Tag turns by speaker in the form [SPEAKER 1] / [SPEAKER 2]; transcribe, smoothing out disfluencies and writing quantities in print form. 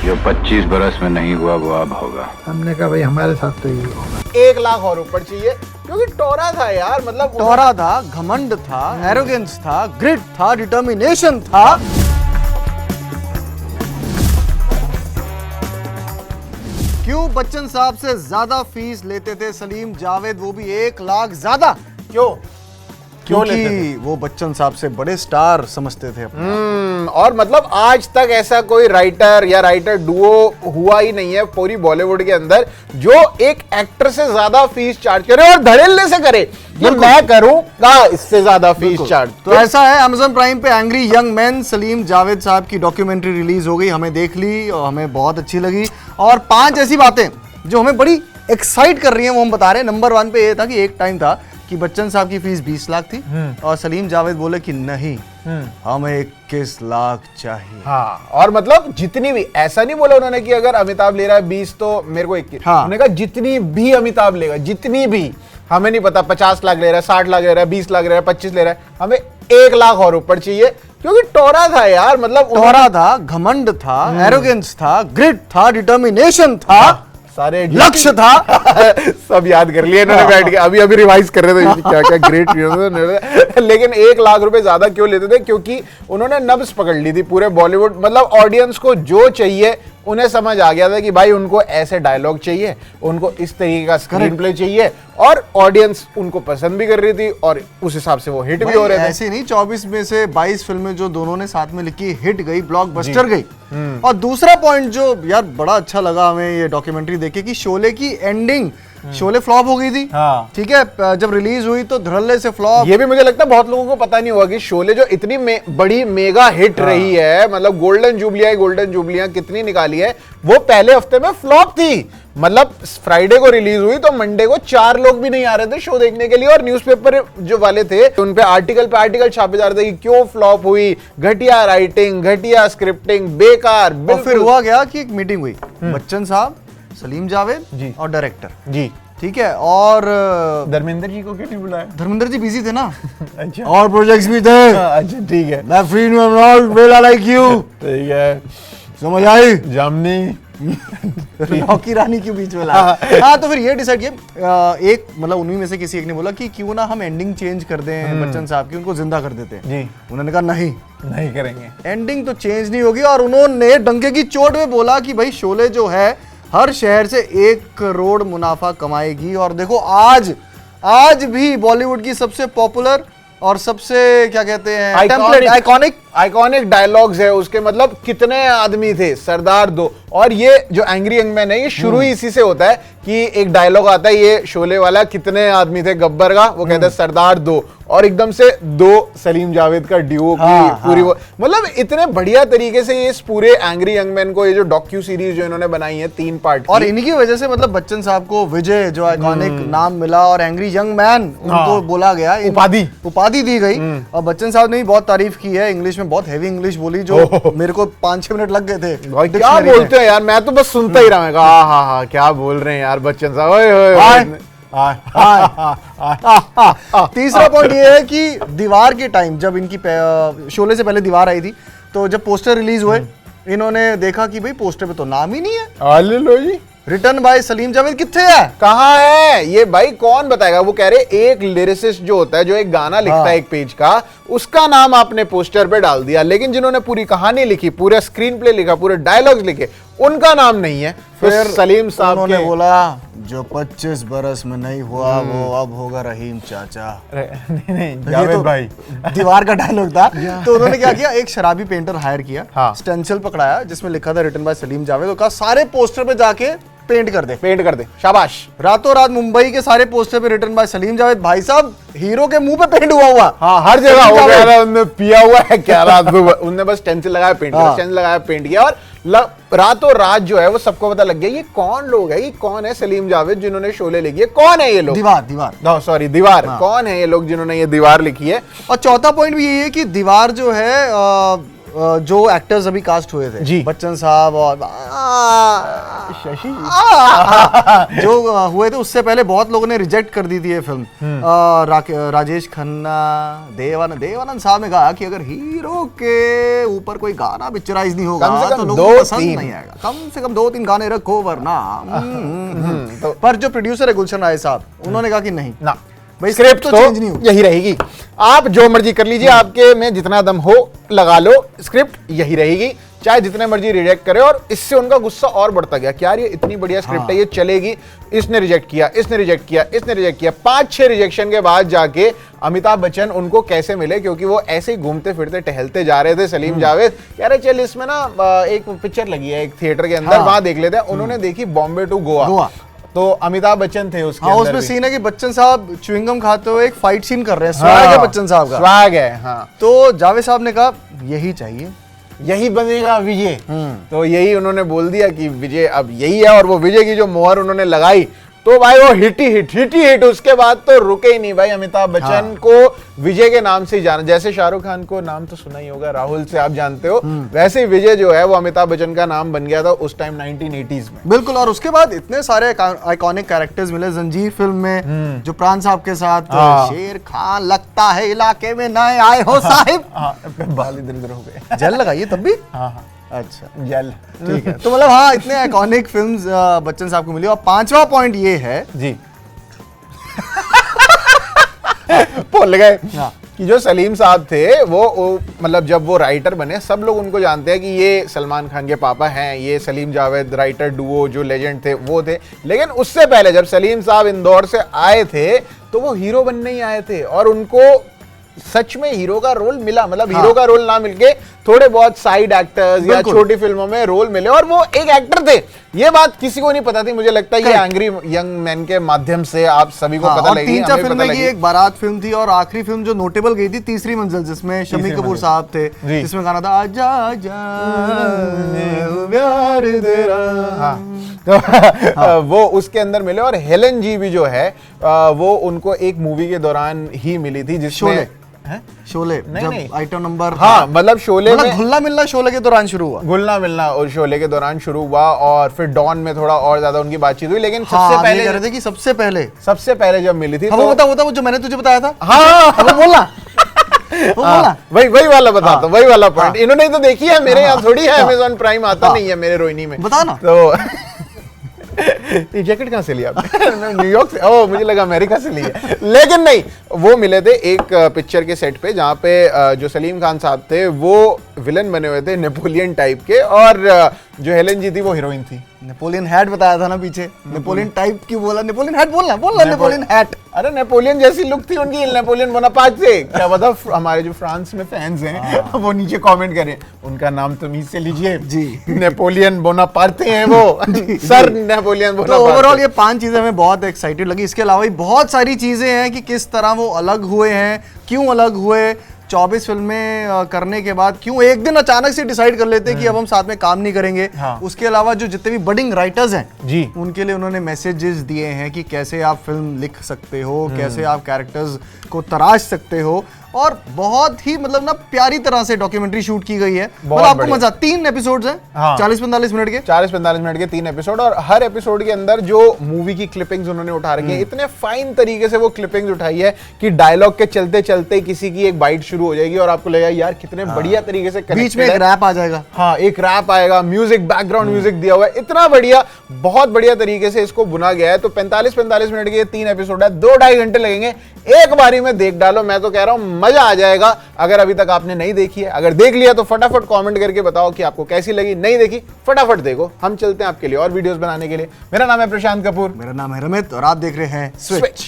[SPEAKER 1] जो 25 बरस में नहीं हुआ वो अब होगा।
[SPEAKER 2] हमने कहा भाई हमारे साथ तो ये होगा।
[SPEAKER 3] 1 लाख और ऊपर चाहिए क्योंकि टोरा था यार, मतलब
[SPEAKER 4] टोरा था, घमंड था, एरोगेंस था, ग्रिट था, डिटर्मिनेशन था। क्यों बच्चन साहब से ज्यादा फीस लेते थे सलीम जावेद, वो भी 1 लाख ज्यादा?
[SPEAKER 3] क्यों लेते थे?
[SPEAKER 4] क्योंकि वो बच्चन साहब से बड़े स्टार समझते थे अपने।
[SPEAKER 3] और मतलब आज तक ऐसा कोई राइटर या राइटर डुओ हुआ ही नहीं है पूरी बॉलीवुड के अंदर जो एक एक्टर से ज्यादा फीस चार्ज करे और धड़ल्ले से करे कि मैं करूंगा इससे ज्यादा फीस चार्ज।
[SPEAKER 4] तो ऐसा है, Amazon प्राइम पे angry young man Salim Javed साहब की डॉक्यूमेंट्री रिलीज हो गई, हमें देख ली और हमें बहुत अच्छी लगी। और 5 ऐसी बातें जो हमें बड़ी एक्साइट कर रही हैं वो हम बता रहे हैं। नंबर 1 पे ये था कि एक टाइम था कि बच्चन साहब की फीस 20 लाख थी और सलीम जावेद बोले कि नहीं, हमें 21 लाख चाहिए।
[SPEAKER 3] हाँ, और मतलब जितनी भी, ऐसा नहीं बोला उन्होंने कि अगर अमिताभ ले रहा है 20 तो मेरे को 21।
[SPEAKER 4] हाँ।
[SPEAKER 3] उन्होंने कहा जितनी भी अमिताभ लेगा, जितनी भी, हमें नहीं पता 50 लाख ले रहा है, 60 लाख ले रहा है, 20 लाख ले रहा है, 25 ले रहा है, हमें 1 लाख और ऊपर चाहिए क्योंकि टोरा था यार, मतलब
[SPEAKER 4] टोरा था, घमंड था, एरोगेंस था, ग्रिट था, डिटर्मिनेशन था,
[SPEAKER 3] सारे
[SPEAKER 4] लक्ष्य था।
[SPEAKER 3] सब याद कर लिए इन्होंने बैठ के, अभी रिवाइज कर रहे थे क्या क्या ग्रेट। लेकिन 1 लाख रुपए ज्यादा क्यों लेते थे? क्योंकि उन्होंने नब्ज पकड़ ली थी पूरे बॉलीवुड, मतलब ऑडियंस को जो चाहिए उन्हें समझ आ गया था कि भाई उनको ऐसे डायलॉग चाहिए, उनको इस तरीके का स्क्रीन प्ले चाहिए और ऑडियंस उनको पसंद भी कर रही थी और उस हिसाब से वो हिट भी हो रहे थे।
[SPEAKER 4] ऐसे नहीं, 24 में से 22 फिल्में जो दोनों ने साथ में लिखी हिट गई, ब्लॉकबस्टर गई। और दूसरा पॉइंट जो यार बड़ा अच्छा लगा हमें ये डॉक्यूमेंट्री देखे कि शोले की एंडिंग, शोले फ्लॉप हो गई थी।
[SPEAKER 3] हाँ।
[SPEAKER 4] ठीक है, जब रिलीज हुई तो धड़ल्ले से फ्लॉप।
[SPEAKER 3] ये भी मुझे लगता है बहुत लोगों को पता नहीं हुआ कि शोले जो इतनी बड़ी मेगा हिट रही है, मतलब गोल्डन जुबलियां कितनी निकाली है, वो पहले हफ्ते में फ्लॉप थी। मतलब फ्राइडे को रिलीज हुई तो मंडे को 4 लोग भी नहीं आ रहे थे शो देखने के लिए और न्यूज़पेपर जो वाले थे उन पे आर्टिकल छापे जा रहे थे कि क्यों फ्लॉप हुई, घटिया राइटिंग, घटिया स्क्रिप्टिंग, बेकार।
[SPEAKER 4] और फिर हुआ क्या कि एक मीटिंग हुई, बच्चन साहब, सलीम जावेद और डायरेक्टर जी, ठीक है, और
[SPEAKER 3] धर्मेंद्र जी को क्यों नहीं बुलाया?
[SPEAKER 4] धर्मेंद्र जी बिजी थे ना।
[SPEAKER 3] अच्छा,
[SPEAKER 4] और प्रोजेक्ट्स भी थे।
[SPEAKER 3] अच्छा ठीक है,
[SPEAKER 4] मैं फ्री हूं, नॉट वेला लाइक यू।
[SPEAKER 3] ठीक है,
[SPEAKER 4] समझ आई?
[SPEAKER 3] जामनी
[SPEAKER 4] रॉकी रानी के बीच में लाया। हाँ, तो फिर ये डिसाइड किया, एक मतलब उन्हीं में से किसी एक ने बोला कि क्यों ना हम एंडिंग चेंज कर दें बच्चन साहब की, उनको जिंदा कर देते हैं जी। उन्होंने कहा नहीं
[SPEAKER 3] करेंगे,
[SPEAKER 4] एंडिंग तो चेंज नहीं होगी। और उन्होंने डंके की चोट में बोला कि भाई शोले जो है हर शहर से 1 करोड़ मुनाफा कमाएगी। और देखो आज भी बॉलीवुड की सबसे पॉपुलर और सबसे क्या कहते हैं
[SPEAKER 3] आइकॉनिक डायलॉग्स है उसके, मतलब कितने आदमी थे, सरदार 2। और ये जो एंग्री यंग मैन है ये शुरू ही इसी से होता है कि एक डायलॉग आता है ये शोले वाला, कितने आदमी थे गब्बर का, वो कहता है सरदार 2 और एकदम से 2 सलीम जावेद का ड्यूओ की पूरी वो, मतलब इतने बढ़िया तरीके से ये इस पूरे एंग्री यंग मैन को, ये जो डॉक्यू सीरीज जो इन्होंने बनाई है 3 पार्ट
[SPEAKER 4] और इन्हीं की वजह से मतलब बच्चन साहब को विजय जो आइकॉनिक नाम मिला और एंग्री यंग मैन उनको बोला गया, उपाधि दी गई। और बच्चन साहब ने भी बहुत तारीफ की है, इंग्लिश में बहुत हैवी इंग्लिश बोली जो मेरे को 5-6 मिनट लग गए थे।
[SPEAKER 3] क्या बोलते हैं यार, मैं तो बस सुनता ही रहा, हाँ क्या बोल रहे हैं यार बच्चन साहब।
[SPEAKER 4] तीसरा पॉइंट ये है कि दीवार के टाइम जब इनकी शोले से पहले दीवार आई थी तो जब पोस्टर रिलीज हुए इन्होंने देखा कि भाई पोस्टर पे तो नाम ही नहीं है।
[SPEAKER 3] लो जी,
[SPEAKER 4] रिटर्न बाय सलीम जावेद, किथे है,
[SPEAKER 3] कहाँ है ये भाई, कौन बताएगा? वो कह रहे एक लिरिसिस्ट जो होता है, जो एक गाना लिखता है एक पेज का, उसका नाम आपने पोस्टर पे डाल दिया, लेकिन जिन्होंने पूरी कहानी लिखी, पूरा स्क्रीन प्ले लिखा, पूरे डायलॉग्स लिखे, उनका नाम नहीं है। फिर सलीम साहब ने बोला
[SPEAKER 4] जो 25 बरस में नहीं हुआ वो अब होगा रहीम चाचा।
[SPEAKER 3] नहीं जावेद तो भाई
[SPEAKER 4] दीवार का डायलॉग था। तो उन्होंने क्या किया, एक शराबी पेंटर हायर किया, स्टेंसिल पकड़ाया जिसमें लिखा था रिटन बाय सलीम जावेद, और कहा सारे पोस्टर पे जाके पेंट कर दे, शाबाश। रातों रात मुंबई के सारे पोस्टर पे रिटन बाय सलीम जावेद, भाई साहब हीरो के मुंह पे पेंट हुआ।
[SPEAKER 3] हाँ, हर जगह हो गया था, उन्होंने पिया हुआ है क्या रात को, उन्होंने बस स्टेंसिल लगाया, पेंट किया और रातों रात जो है वो सबको पता लग गया ये कौन लोग है, ये कौन है सलीम जावेद जिन्होंने शोले लिखी है, कौन है ये लोग, दीवार कौन है ये लोग जिन्होंने ये दीवार लिखी है।
[SPEAKER 4] और चौथा पॉइंट भी यही है कि दीवार जो है जो एक्टर्स अभी कास्ट हुए थे
[SPEAKER 3] जी।
[SPEAKER 4] बच्चन साहब और
[SPEAKER 3] शशि
[SPEAKER 4] जो हुए थे, उससे पहले बहुत लोगों ने रिजेक्ट कर दी थी ये फिल्म। राजेश खन्ना, देवानंद साहब ने कहा कि अगर हीरो के ऊपर कोई गाना पिक्चराइज नहीं होगा
[SPEAKER 3] कम से कम
[SPEAKER 4] तो लोगों को
[SPEAKER 3] दो
[SPEAKER 4] पसंद
[SPEAKER 3] तीन।
[SPEAKER 4] नहीं आएगा। कम से कम 2-3 गाने रखो वरना पर जो प्रोड्यूसर है गुलशन राय साहब, उन्होंने कहा कि नहीं
[SPEAKER 3] ना
[SPEAKER 4] भाई,
[SPEAKER 3] स्क्रिप्ट
[SPEAKER 4] तो
[SPEAKER 3] तो
[SPEAKER 4] चेंज नहीं होगी।
[SPEAKER 3] यही रहेगी, आप जो मर्जी कर लीजिए, आपके में जितना दम हो लगा लो, स्क्रिप्ट यही रहेगी, चाहे जितने मर्जी रिजेक्ट करे। और इससे उनका गुस्सा और बढ़ता गया कि यार ये इतनी बढ़िया स्क्रिप्ट है, ये चलेगी, इसने रिजेक्ट किया, इसने रिजेक्ट किया, इसने रिजेक्ट किया। 5-6 रिजेक्शन के बाद जाके अमिताभ बच्चन उनको कैसे मिले, क्योंकि वो ऐसे ही घूमते फिरते टहलते जा रहे थे। सलीम जावेद कह रहे चल इसमें ना एक पिक्चर लगी है एक थिएटर के अंदर, वहां देख लेते हैं। उन्होंने देखी बॉम्बे टू गोवा, तो अमिताभ बच्चन थे उसके अंदर
[SPEAKER 4] उसमें
[SPEAKER 3] भी।
[SPEAKER 4] सीन है कि बच्चन साहब च्युइंगम खाते हुए एक फाइट सीन कर रहे हैं, स्वैग है बच्चन साहब का,
[SPEAKER 3] स्वैग है। हाँ,
[SPEAKER 4] तो जावेद साहब ने कहा यही चाहिए,
[SPEAKER 3] यही बनेगा विजय। तो यही उन्होंने बोल दिया कि विजय अब यही है, और वो विजय की जो मोहर उन्होंने लगाई तो भाई वो हिट ही हिट। उसके बाद तो रुके ही नहीं भाई। अमिताभ बच्चन को विजय के नाम से ही जाना, जैसे शाहरुख खान को नाम तो सुना ही होगा, राहुल से आप जानते हो, वैसे ही विजय जो है वो अमिताभ बच्चन का नाम बन गया था उस टाइम 1980s में।
[SPEAKER 4] बिल्कुल। और उसके बाद इतने सारे आइकॉनिक कैरेक्टर्स मिले जंजीर फिल्म में, जो प्राण साहब के साथ शेर खान लगता है इलाके में नए आए हो साहिब।
[SPEAKER 3] बाल इधर उधर हो गए।
[SPEAKER 4] जेल लगाइए तब भी।
[SPEAKER 3] हाँ हाँ,
[SPEAKER 4] अच्छा
[SPEAKER 3] जल
[SPEAKER 4] ठीक है। तो मतलब हाँ, इतने आइकॉनिक फिल्म्स बच्चन साहब को मिली। और 5वां पॉइंट ये है
[SPEAKER 3] जी भूल गए
[SPEAKER 4] हाँ।
[SPEAKER 3] कि जो सलीम साहब थे वो मतलब जब वो राइटर बने, सब लोग उनको जानते हैं कि ये सलमान खान के पापा हैं, ये सलीम जावेद राइटर डुओ जो लेजेंड थे वो थे। लेकिन उससे पहले जब सलीम साहब इंदौर से आए थे तो वो हीरो बनने ही आए थे, और उनको सच में हीरो का रोल मिला। मतलब हीरो का रोल ना मिलके थोड़े बहुत साइड एक्टर्स या छोटी फिल्मों में रोल मिले, और वो एक एक्टर थे। ये बात किसी को नहीं पता थी, मुझे लगता है ये एंग्री यंग मैन के माध्यम से आप सभी को पता
[SPEAKER 4] और
[SPEAKER 3] लगी।
[SPEAKER 4] 3-4 फिल्में की एक बारात फिल्म थी, और आखिरी फिल्म जो नोटेबल गई थी तीसरी मंजिल, जिसमें शम्मी कपूर साहब थे, जिसमें गाना था आजा आजा प्यार तेरा।
[SPEAKER 3] तो वो उसके अंदर मिले। और हेलन जी भी जो है वो उनको एक मूवी के दौरान ही मिली थी, जिसमें
[SPEAKER 4] शोले जब
[SPEAKER 3] नहीं।
[SPEAKER 4] आइटम नंबर,
[SPEAKER 3] हाँ मतलब शोले में
[SPEAKER 4] घुलना मिलना शोले के दौरान शुरू हुआ,
[SPEAKER 3] घुलना मिलना और शोले के दौरान शुरू हुआ, और फिर डॉन में थोड़ा और ज्यादा उनकी बातचीत हुई। लेकिन
[SPEAKER 4] हाँ,
[SPEAKER 3] सबसे पहले
[SPEAKER 4] कह रहे थे कि सबसे पहले
[SPEAKER 3] जब मिली थी
[SPEAKER 4] हाँ, वो बता वो जो मैंने तुझे बताया था।
[SPEAKER 3] हाँ
[SPEAKER 4] वो बोलना वो बोलना
[SPEAKER 3] वही वाला बताता, वही वाला पॉइंट। इन्होंने ही तो देखी है, मेरे यहाँ थोड़ी है, अमेज़न प्राइम आता नहीं है मेरे रोहिणी में।
[SPEAKER 4] बता ना।
[SPEAKER 3] तो ये जैकेट कहाँ से लिया आपने? न्यूयॉर्क से? ओह मुझे लगा अमेरिका से ली है। लेकिन नहीं, वो मिले थे एक पिक्चर के सेट पे, जहाँ पे जो सलीम खान साहब थे वो विलन बने हुए थे नेपोलियन टाइप के, और जो हेलन जी थी वो हीरोइन थी।
[SPEAKER 4] नेपोलियन हैट बताया था ना पीछे, नेपोलियन टाइप की बोला, नेपोलियन हैट बोलना नेपोलियन हैट।
[SPEAKER 3] अरे नेपोलियन जैसी लुक थी उनकी, नेपोलियन बोनापार्ट से। क्या पता हमारे जो फ्रांस में फैंस हैं वो नीचे कमेंट करें, उनका नाम तमीज से लीजिए
[SPEAKER 4] जी।
[SPEAKER 3] नेपोलियन बोनापार्ट हैं वो सर नेपोलियन
[SPEAKER 4] तो
[SPEAKER 3] बोनापार्ट।
[SPEAKER 4] ओवरऑल ये 5 चीजें हमें बहुत एक्साइटेड लगी। इसके अलावा भी बहुत सारी चीजें हैं कि किस तरह वो अलग हुए हैं, क्यों अलग हुए, 24 फिल्में करने के बाद क्यों एक दिन अचानक से डिसाइड कर लेते हैं कि अब हम साथ में काम नहीं करेंगे।
[SPEAKER 3] हाँ।
[SPEAKER 4] उसके अलावा जो जितने भी बडिंग राइटर्स हैं
[SPEAKER 3] जी,
[SPEAKER 4] उनके लिए उन्होंने मैसेजेस दिए हैं कि कैसे आप फिल्म लिख सकते हो, कैसे आप कैरेक्टर्स को तराश सकते हो, और बहुत ही मतलब ना प्यारी तरह से डॉक्यूमेंट्री शूट की गई है। मतलब आपको
[SPEAKER 3] बढ़िया।
[SPEAKER 4] मजा, 3 एपिसोड्स हैं,
[SPEAKER 3] हाँ।
[SPEAKER 4] 40-45 मिनट के,
[SPEAKER 3] 40-45 मिनट के 3 एपिसोड, और हर एपिसोड के अंदर जो मूवी की क्लिपिंग्स उन्होंने उठा रखी है, इतने फाइन तरीके से वो क्लिपिंग्स उठाई है कि डायलॉग के चलते चलते किसी की एक बाइट शुरू हो जाएगी और आपको लगेगा यार कितने बढ़िया तरीके से
[SPEAKER 4] बीच में एक रैप आ जाएगा।
[SPEAKER 3] हाँ, एक रैप आएगा, म्यूजिक, बैकग्राउंड म्यूजिक दिया हुआ है, इतना बढ़िया, बहुत बढ़िया तरीके से इसको बुना गया है। तो 45-45 मिनट के 3 एपिसोड है, 2-2.5 घंटे लगेंगे, एक बारी में देख डालो। मैं तो कह रहा हूं मजा आ जाएगा। अगर अभी तक आपने नहीं देखी है, अगर देख लिया तो फटाफट कमेंट करके बताओ कि आपको कैसी लगी। नहीं देखी फटाफट देखो, हम चलते हैं आपके लिए और वीडियोस बनाने के लिए। मेरा नाम है प्रशांत कपूर,
[SPEAKER 4] मेरा नाम है रमित, और आप देख रहे हैं स्विच।